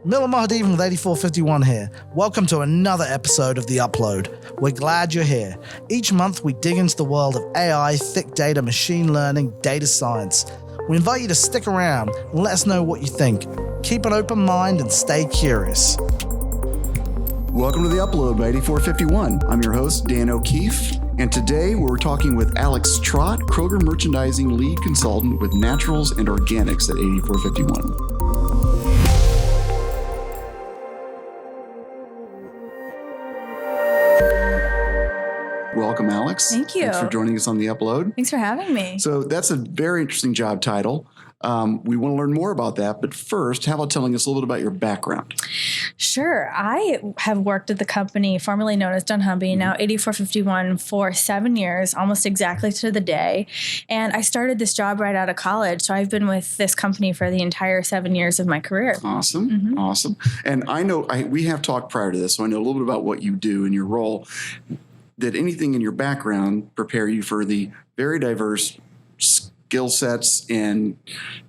Miller Mahdeevan with 8451 here. Welcome to another episode of The Uplow'd. We're glad you're here. Each month we dig into the world of AI, thick data, machine learning, data science. We invite you to stick around and let us know what you think. Keep an open mind and stay curious. Welcome to The Uplow'd by 8451. I'm your host, Dan O'Keefe, and today we're talking with Alex Trott, Kroger Merchandising Lead Consultant with Naturals and Organics at 8451. Welcome, Alex. Thank you. Thanks for joining us on The Uplow'd. Thanks for having me. So that's a very interesting job title. We want to learn more about that. But first, how about telling us a little bit about your background? Sure. I have worked at the company formerly known as dunnhumby, now 8451, for 7 years, almost exactly to the day. And I started this job right out of college. So I've been with this company for the entire 7 years of my career. Awesome. Mm-hmm. Awesome. And I know we have talked prior to this, so I know a little bit about what you do in your role. Did anything in your background prepare you for the very diverse skill sets and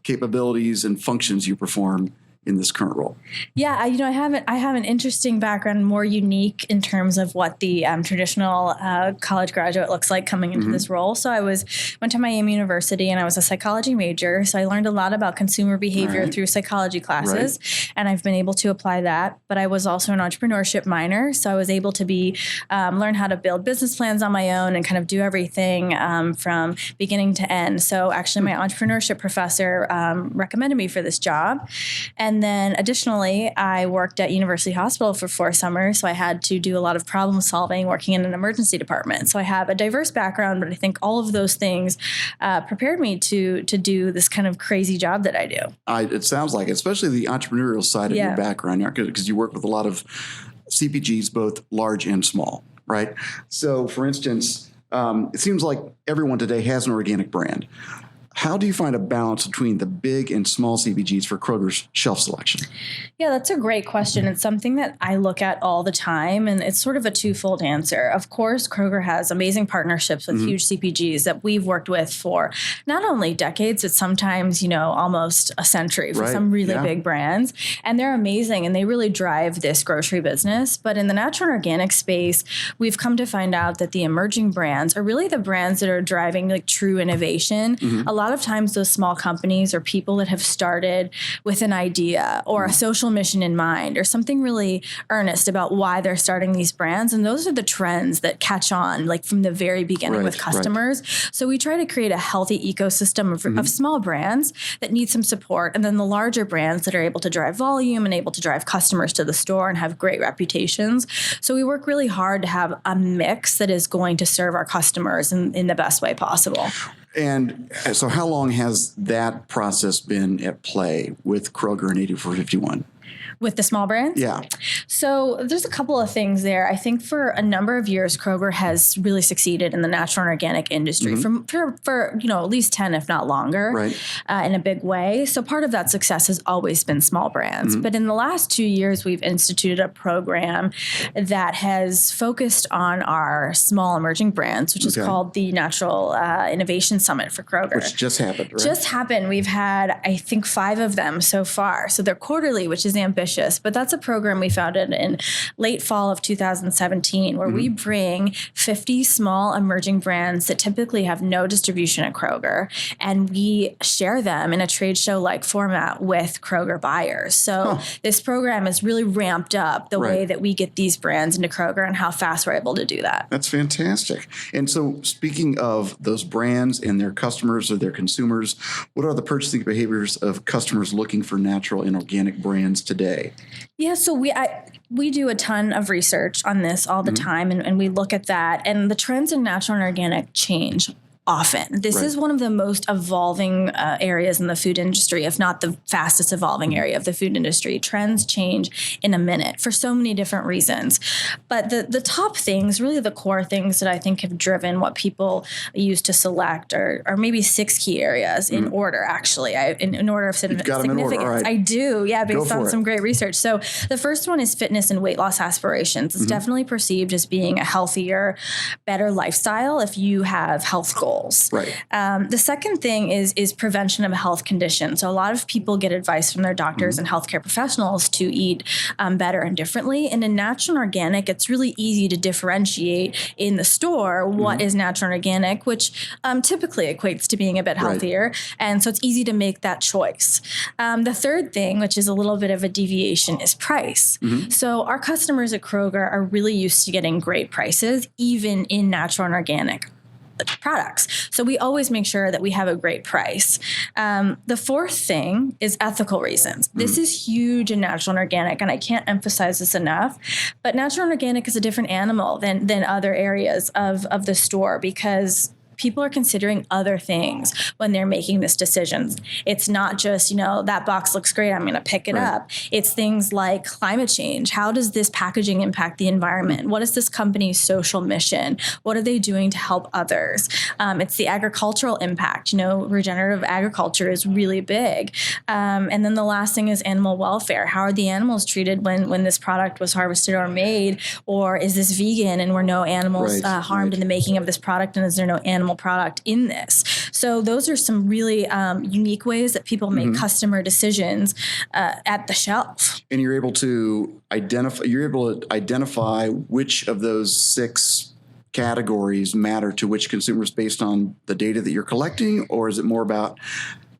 capabilities and functions you perform in this current role? Yeah, I have an interesting background, more unique in terms of what the traditional college graduate looks like coming into this role. So I went to Miami University and I was a psychology major. So I learned a lot about consumer behavior through psychology classes, and I've been able to apply that. But I was also an entrepreneurship minor, so I was able to learn how to build business plans on my own and kind of do everything from beginning to end. So actually, my entrepreneurship professor recommended me for this job. And then additionally, I worked at University Hospital for 4 summers, so I had to do a lot of problem solving working in an emergency department. So I have a diverse background, but I think all of those things prepared me to do this kind of crazy job that I do. It sounds like, especially the entrepreneurial side of your background, because you work with a lot of CPGs, both large and small, right? So, for instance, it seems like everyone today has an organic brand. How do you find a balance between the big and small CPGs for Kroger's shelf selection? Yeah, that's a great question. It's something that I look at all the time, and it's sort of a twofold answer. Of course, Kroger has amazing partnerships with huge CPGs that we've worked with for not only decades, but sometimes, almost a century for some really big brands. And they're amazing, and they really drive this grocery business. But in the natural and organic space, we've come to find out that the emerging brands are really the brands that are driving like true innovation. A lot of times those small companies are people that have started with an idea or a social mission in mind or something really earnest about why they're starting these brands. And those are the trends that catch on like from the very beginning with customers. So we try to create a healthy ecosystem of small brands that need some support. And then the larger brands that are able to drive volume and able to drive customers to the store and have great reputations. So we work really hard to have a mix that is going to serve our customers in the best way possible. And so how long has that process been at play with Kroger and 8451? With the small brands? Yeah. So there's a couple of things there. I think for a number of years, Kroger has really succeeded in the natural and organic industry for at least 10, if not longer, in a big way. So part of that success has always been small brands. But in the last 2 years, we've instituted a program that has focused on our small emerging brands, which is called the Natural Innovation Summit for Kroger. Which just happened, right? Just happened. We've had, I think, 5 of them so far. So they're quarterly, which is ambitious. But that's a program we founded in late fall of 2017 where we bring 50 small emerging brands that typically have no distribution at Kroger, and we share them in a trade show-like format with Kroger buyers. So this program has really ramped up the way that we get these brands into Kroger and how fast we're able to do that. That's fantastic. And so speaking of those brands and their customers or their consumers, what are the purchasing behaviors of customers looking for natural and organic brands today? Yeah, so we do a ton of research on this all the time, and we look at that. And the trends in natural and organic change often. This is one of the most evolving areas in the food industry, if not the fastest evolving area of the food industry. Trends change in a minute for so many different reasons. But the top things, really the core things that I think have driven what people use to select are maybe 6 key areas in order, actually, in order of significance. Right. I do, based on some great research. So the first one is fitness and weight loss aspirations. It's definitely perceived as being a healthier, better lifestyle if you have health goals. goals. Right. The second thing is prevention of health conditions. So a lot of people get advice from their doctors and healthcare professionals to eat better and differently. And in natural and organic, it's really easy to differentiate in the store what is natural and organic, which typically equates to being a bit healthier. Right. And so it's easy to make that choice. The third thing, which is a little bit of a deviation, is price. So our customers at Kroger are really used to getting great prices, even in natural and organic products. So we always make sure that we have a great price. The fourth thing is ethical reasons. This is huge in natural and organic, and I can't emphasize this enough, but natural and organic is a different animal than other areas of the store, because people are considering other things when they're making this decision. It's not just, that box looks great, I'm going to pick it up. It's things like climate change. How does this packaging impact the environment? What is this company's social mission? What are they doing to help others? It's the agricultural impact. Regenerative agriculture is really big. And then the last thing is animal welfare. How are the animals treated when this product was harvested or made? Or is this vegan and were no animals harmed in the making of this product? And is there no animal product in this? So those are some really unique ways that people make customer decisions at the shelf. And you're able to identify which of those 6 categories matter to which consumers based on the data that you're collecting, or is it more about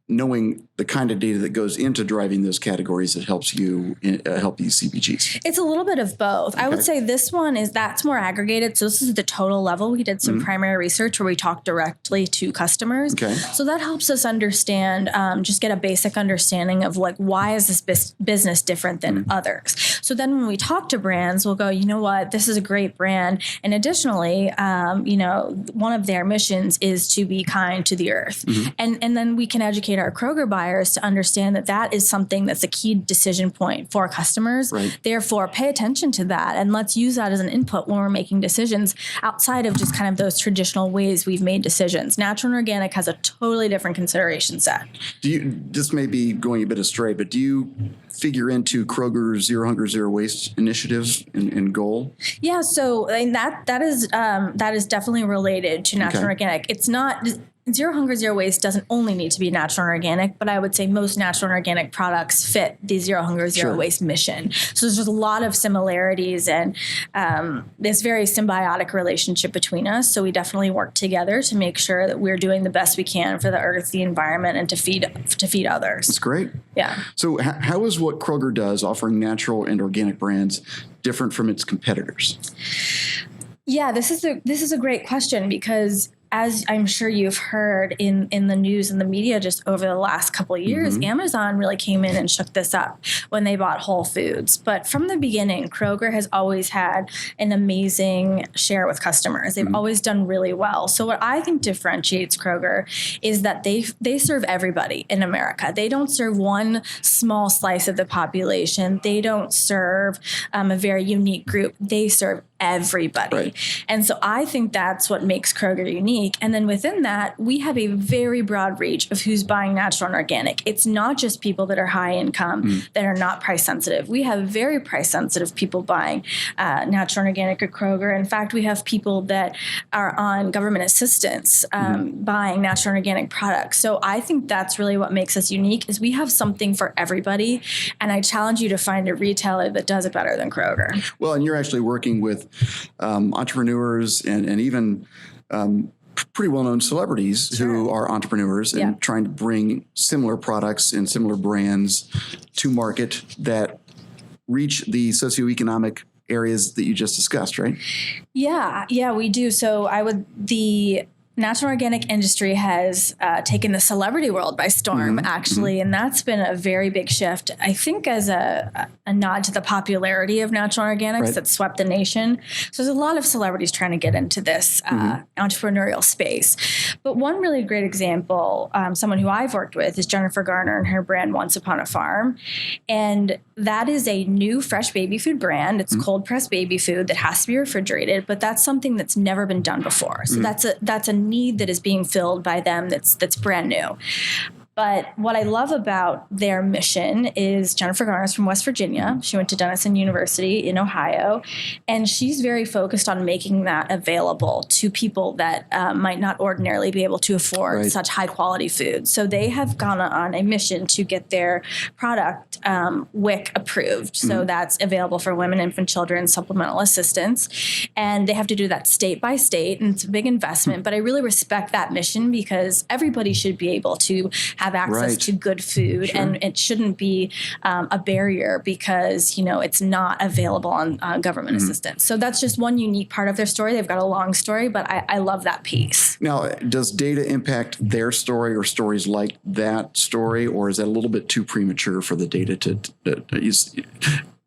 knowing the kind of data that goes into driving those categories that helps you help these CPGs? It's a little bit of both. I would say this one that's more aggregated. So this is the total level. We did some primary research where we talked directly to customers. Okay. So that helps us understand, just get a basic understanding of why is this business different than others? So then when we talk to brands, we'll go, you know what, this is a great brand. And additionally, one of their missions is to be kind to the earth. And then we can educate our Kroger buyers to understand that is something that's a key decision point for customers. Right. Therefore, pay attention to that, and let's use that as an input when we're making decisions outside of just kind of those traditional ways we've made decisions. Natural and organic has a totally different consideration set. This may be going a bit astray, but do you figure into Kroger's Zero Hunger, Zero Waste initiative and goal? Yeah, so that is definitely related to natural and organic. It's not. Zero Hunger, Zero Waste doesn't only need to be natural and organic, but I would say most natural and organic products fit the Zero Hunger, Zero Waste mission. So there's just a lot of similarities and this very symbiotic relationship between us. So we definitely work together to make sure that we're doing the best we can for the earth, the environment, and to feed others. That's great. Yeah. So how is what Kroger does, offering natural and organic brands, different from its competitors? Yeah, this is a great question, because as I'm sure you've heard in the news and the media just over the last couple of years, Amazon really came in and shook this up when they bought Whole Foods. But from the beginning, Kroger has always had an amazing share with customers. They've always done really well. So what I think differentiates Kroger is that they serve everybody in America. They don't serve one small slice of the population. They don't serve a very unique group. They serve everybody. Right. And so I think that's what makes Kroger unique. And then within that, we have a very broad reach of who's buying natural and organic. It's not just people that are high income that are not price sensitive. We have very price sensitive people buying natural and organic at Kroger. In fact, we have people that are on government assistance buying natural and organic products. So I think that's really what makes us unique, is we have something for everybody. And I challenge you to find a retailer that does it better than Kroger. Well, and you're actually working with entrepreneurs and even pretty well-known celebrities who are entrepreneurs and trying to bring similar products and similar brands to market that reach the socioeconomic areas that you just discussed, right? Yeah, we do. So the natural organic industry has taken the celebrity world by storm, actually, and that's been a very big shift, I think, as a nod to the popularity of natural organics that swept the nation. So there's a lot of celebrities trying to get into this entrepreneurial space. But one really great example, someone who I've worked with, is Jennifer Garner and her brand Once Upon a Farm. And that is a new fresh baby food brand. It's cold pressed baby food that has to be refrigerated, but that's something that's never been done before. So that's a need that is being filled by them that's brand new. But what I love about their mission is Jennifer Garner's from West Virginia. She went to Denison University in Ohio, and she's very focused on making that available to people that might not ordinarily be able to afford such high quality food. So they have gone on a mission to get their product WIC approved. So that's available for women, infant, children, supplemental assistance. And they have to do that state by state, and it's a big investment. But I really respect that mission because everybody should be able to have access to good food, and it shouldn't be a barrier because, you know, it's not available on government assistance. So that's just one unique part of their story. They've got a long story, but I love that piece. Now, does data impact their story or stories like that story, or is that a little bit too premature for the data to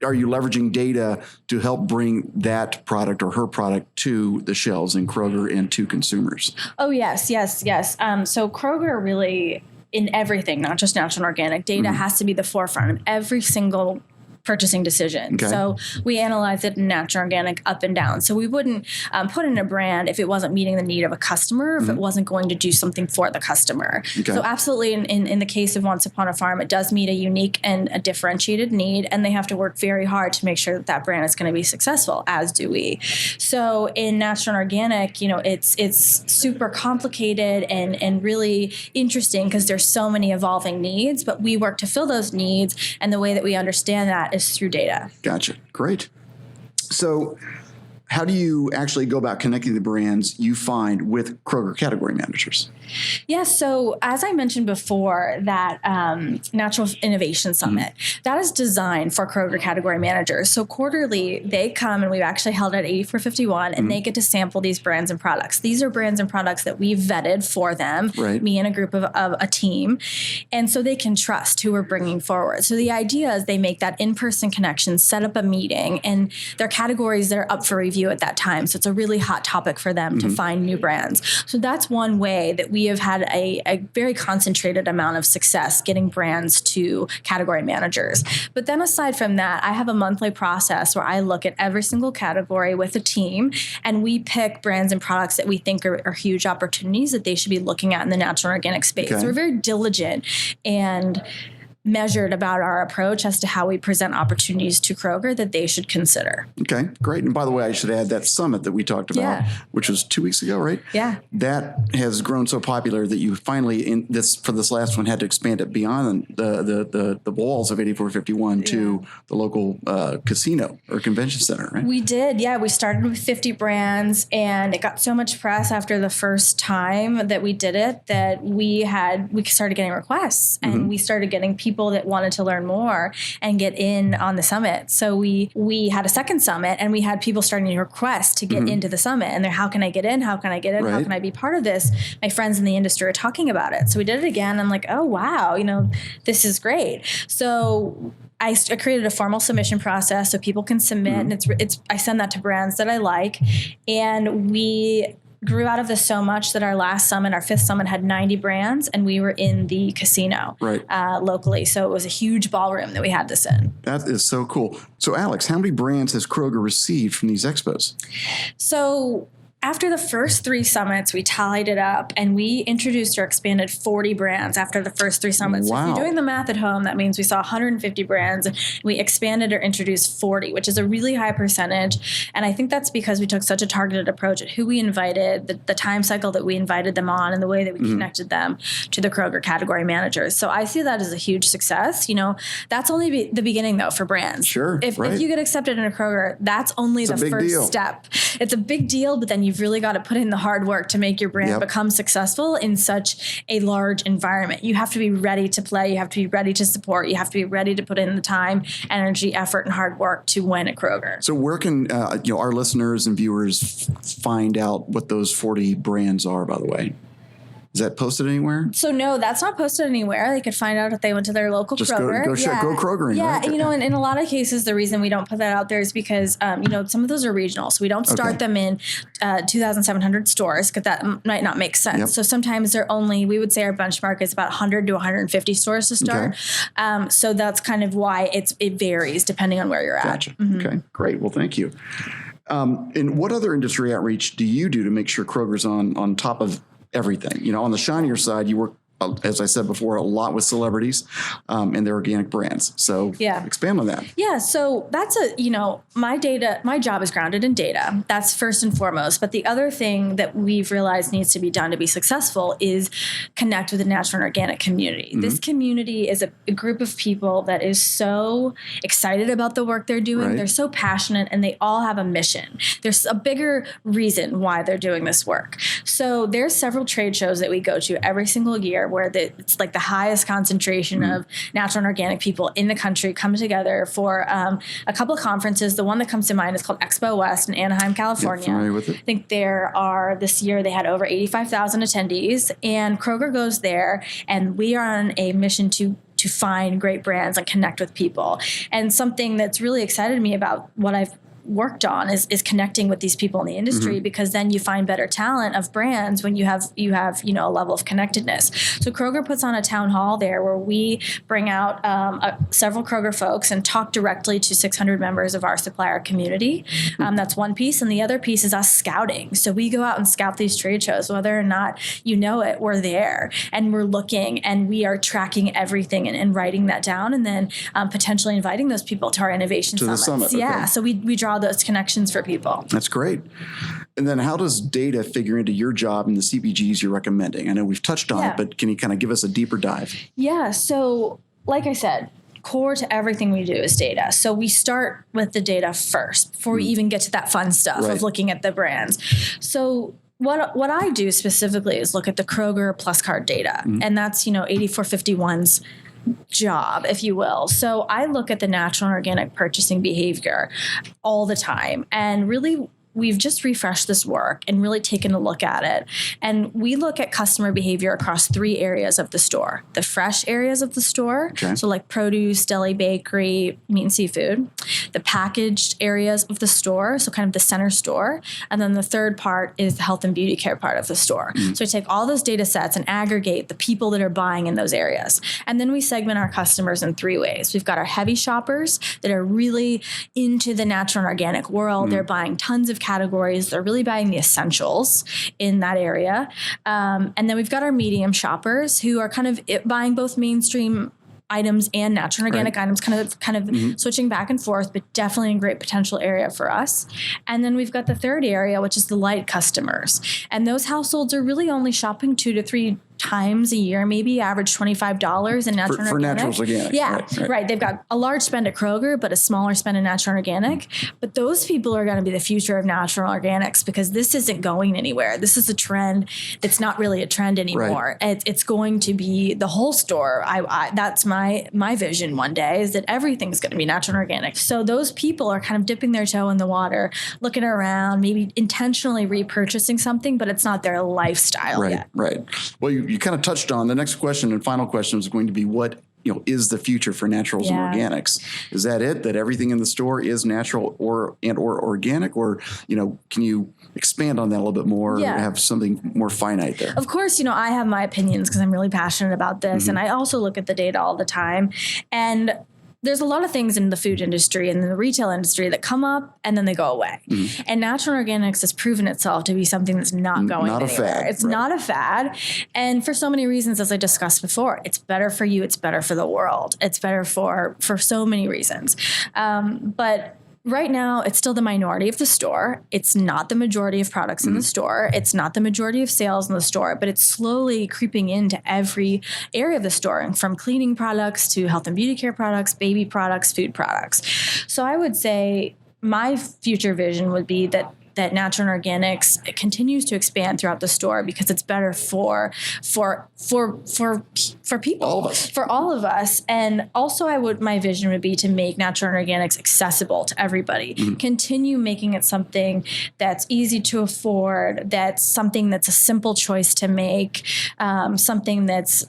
are you leveraging data to help bring that product or her product to the shelves in Kroger and to consumers? Oh, yes. So Kroger really, in everything, not just natural and organic, data has to be the forefront of every single purchasing decision. Okay. So we analyze it in natural, organic, up and down. So we wouldn't put in a brand if it wasn't meeting the need of a customer, if it wasn't going to do something for the customer. Okay. So absolutely, in the case of Once Upon a Farm, it does meet a unique and a differentiated need, and they have to work very hard to make sure that that brand is going to be successful, as do we. So in natural and organic, you know, it's super complicated and really interesting because there's so many evolving needs, but we work to fill those needs, and the way that we understand that is through data. Gotcha. Great. So how do you actually go about connecting the brands you find with Kroger category managers? Yes. So as I mentioned before, that Natural Innovation Summit, that is designed for Kroger category managers. So quarterly, they come, and we've actually held at 8451, and they get to sample these brands and products. These are brands and products that we've vetted for them, me and a group of a team. And so they can trust who we're bringing forward. So the idea is they make that in-person connection, set up a meeting, and their categories that are up for review at that time. So it's a really hot topic for them to find new brands. So that's one way that we have had a very concentrated amount of success getting brands to category managers. But then aside from that, I have a monthly process where I look at every single category with a team, and we pick brands and products that we think are huge opportunities that they should be looking at in the natural and organic space. So we're very diligent and measured about our approach as to how we present opportunities to Kroger that they should consider. Okay, great. And by the way, I should add that summit that we talked about, which was 2 weeks ago, right? Yeah. That has grown so popular that you finally, for this last one, had to expand it beyond the walls of 8451 to the local casino or convention center, right? We did, yeah. We started with 50 brands, and it got so much press after the first time that we did it that we started getting requests, and we started getting people that wanted to learn more and get in on the summit. So we had a second summit, and we had people starting to request to get into the summit. And they're, how can I get in? How can I get in? How can I be part of this? My friends in the industry are talking about it. So we did it again. I'm like, oh, wow, this is great. So I created a formal submission process so people can submit, and I send that to brands that I like. And we grew out of this so much that our last summit, our fifth summit, had 90 brands, and we were in the casino locally. So it was a huge ballroom that we had this in. That is so cool. So Alex, how many brands has Kroger received from these expos? So after the first three summits, we tallied it up, and we introduced or expanded 40 brands after the first three summits. Wow. So if you're doing the math at home, that means we saw 150 brands, and we expanded or introduced 40, which is a really high percentage. And I think that's because we took such a targeted approach at who we invited, the time cycle that we invited them on, and the way that we connected them to the Kroger category managers. So I see that as a huge success. That's only the beginning, though, for brands. Sure. If you get accepted in a Kroger, that's only the first step. It's a big deal, but then you've really got to put in the hard work to make your brand become successful in such a large environment. You have to be ready to play. You have to be ready to support. You have to be ready to put in the time, energy, effort, and hard work to win at Kroger. So where can our listeners and viewers find out what those 40 brands are, by the way? Is that posted anywhere? So no, that's not posted anywhere. They could find out if they went to their local Kroger. Go Kroger. Yeah, right? And in a lot of cases, the reason we don't put that out there is because some of those are regional, so we don't start them in 2,700 stores because that might not make sense. Yep. So sometimes we would say our benchmark is about 100 to 150 stores to start. Okay. So that's kind of why it varies depending on where you're at. Gotcha. Mm-hmm. Okay, great. Well, thank you. And what other industry outreach do you do to make sure Kroger's on top of everything? On the shinier side, you work as I said before, a lot with celebrities and their organic brands. So expand on that. Yeah. So that's my job is grounded in data. That's first and foremost. But the other thing that we've realized needs to be done to be successful is connect with the natural and organic community. Mm-hmm. This community is a group of people that is so excited about the work they're doing. Right. They're so passionate, and they all have a mission. There's a bigger reason why they're doing this work. So there's several trade shows that we go to every single year where it's like the highest concentration of natural and organic people in the country come together for a couple of conferences. The one that comes to mind is called Expo West in Anaheim, California. Familiar with it? I think this year they had over 85,000 attendees, and Kroger goes there, and we are on a mission to find great brands and connect with people. And something that's really excited me about what I've worked on is connecting with these people in the industry, because then you find better talent of brands when you have a level of connectedness. So Kroger puts on a town hall there where we bring out several Kroger folks and talk directly to 600 members of our supplier community. That's one piece. And the other piece is us scouting. So we go out and scout these trade shows, whether or not we're there, and we're looking, and we are tracking everything and writing that down, and then potentially inviting those people to our innovation summits. The summit. Yeah. Okay. So we draw those connections for people. That's great. And then how does data figure into your job and the CPGs you're recommending? I know we've touched on it, but can you kind of give us a deeper dive? Yeah. So like I said, core to everything we do is data. So we start with the data first before we even get to that fun stuff of looking at the brands. So what I do specifically is look at the Kroger Plus Card data, and that's 8451's job, if you will. So I look at the natural and organic purchasing behavior all the time, and really we've just refreshed this work and really taken a look at it. And we look at customer behavior across 3 areas of the store. The fresh areas of the store, so like produce, deli, bakery, meat and seafood. The packaged areas of the store, so kind of the center store. And then the third part is the health and beauty care part of the store. So we take all those data sets and aggregate the people that are buying in those areas. And then we segment our customers in 3 ways. We've got our heavy shoppers that are really into the natural and organic world. They're buying tons of categories. They're really buying the essentials in that area. And then we've got our medium shoppers who are kind of buying both mainstream items and natural and organic items, kind of switching back and forth, but definitely a great potential area for us. And then we've got the third area, which is the light customers. And those households are really only shopping 2 to 3 times a year, maybe average $25 in natural and organic. For naturals organic. Yeah, right. They've got a large spend at Kroger, but a smaller spend in natural and organic. But those people are going to be the future of natural organics, because this isn't going anywhere. This is a trend that's not really a trend anymore. It's going to be the whole store. That's my vision one day, is that everything's going to be natural and organic. So those people are kind of dipping their toe in the water, looking around, maybe intentionally repurchasing something, but it's not their lifestyle yet. Right. Well, you kind of touched on the next question, and final question is going to be what is the future for naturals and organics? Is that it? That everything in the store is natural or organic? Or, can you expand on that a little bit more? Or have something more finite there? Of course, I have my opinions because I'm really passionate about this. And I also look at the data all the time. And there's a lot of things in the food industry and in the retail industry that come up and then they go away. And natural organics has proven itself to be something that's not going anywhere. Fad, it's not a fad. And for so many reasons, as I discussed before, it's better for you. It's better for the world. It's better for so many reasons. But right now, it's still the minority of the store. It's not the majority of products in the store. It's not the majority of sales in the store, but it's slowly creeping into every area of the store, and from cleaning products to health and beauty care products, baby products, food products. So I would say my future vision would be that natural and organics continues to expand throughout the store, because it's better for people, all of us. And also my vision would be to make natural and organics accessible to everybody. Continue making it something that's easy to afford, that's something that's a simple choice to make, something that's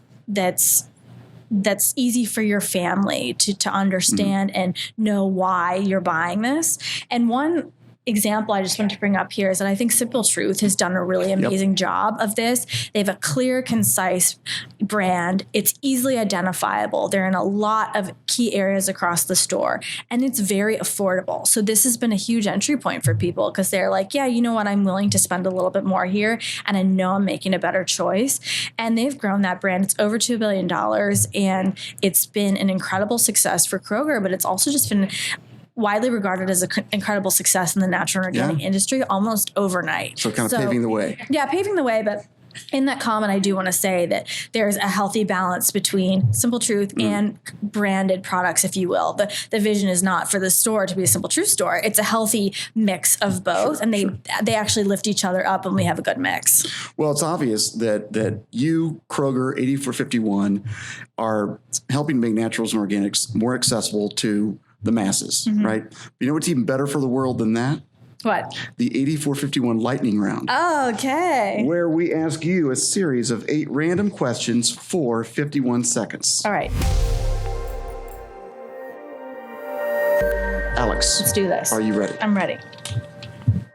easy for your family to understand and know why you're buying this. And one example I just want to bring up here is that I think Simple Truth has done a really amazing job of this. They have a clear, concise brand. It's easily identifiable. They're in a lot of key areas across the store, and it's very affordable. So this has been a huge entry point for people because they're like, yeah, you know what? I'm willing to spend a little bit more here, and I know I'm making a better choice. And they've grown that brand. It's over $2 billion, and it's been an incredible success for Kroger, but it's also just been widely regarded as an incredible success in the natural and organic industry almost overnight. So kind of paving the way. Yeah, paving the way. But in that comment, I do want to say that there's a healthy balance between Simple Truth and branded products, if you will. The vision is not for the store to be a Simple Truth store. It's a healthy mix of both, and they actually lift each other up when we have a good mix. Well, it's obvious that you, Kroger, 8451, are helping make naturals and organics more accessible to the masses, right? You know what's even better for the world than that? What? The 8451 lightning round. Oh, okay. Where we ask you a series of 8 random questions for 51 seconds. All right. Alex. Let's do this. Are you ready? I'm ready.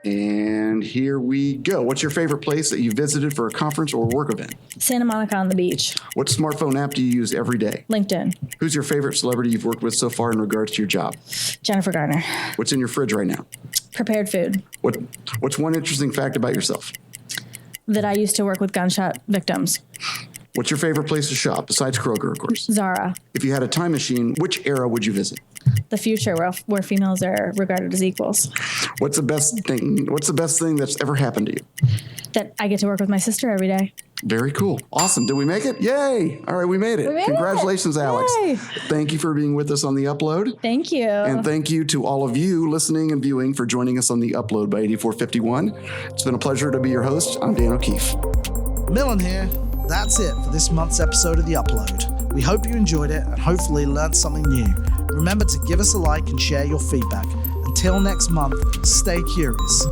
And here we go. What's your favorite place that you visited for a conference or work event? Santa Monica on the beach. What smartphone app do you use every day? LinkedIn. Who's your favorite celebrity you've worked with so far in regards to your job? Jennifer Garner. What's in your fridge right now? Prepared food. What's one interesting fact about yourself? That I used to work with gunshot victims. What's your favorite place to shop, besides Kroger, of course? Zara. If you had a time machine, which era would you visit? The future, where females are regarded as equals. What's the best thing that's ever happened to you? That I get to work with my sister every day. Very cool. Awesome. Did we make it? Yay. All right, we made it. Congratulations, Alex. Yay. Thank you for being with us on The Uplow'd. Thank you. And thank you to all of you listening and viewing for joining us on The Uplow'd by 8451. It's been a pleasure to be your host. I'm Dan O'Keefe. Millen here. That's it for this month's episode of The Uplow'd. We hope you enjoyed it and hopefully learned something new. Remember to give us a like and share your feedback. Until next month, stay curious.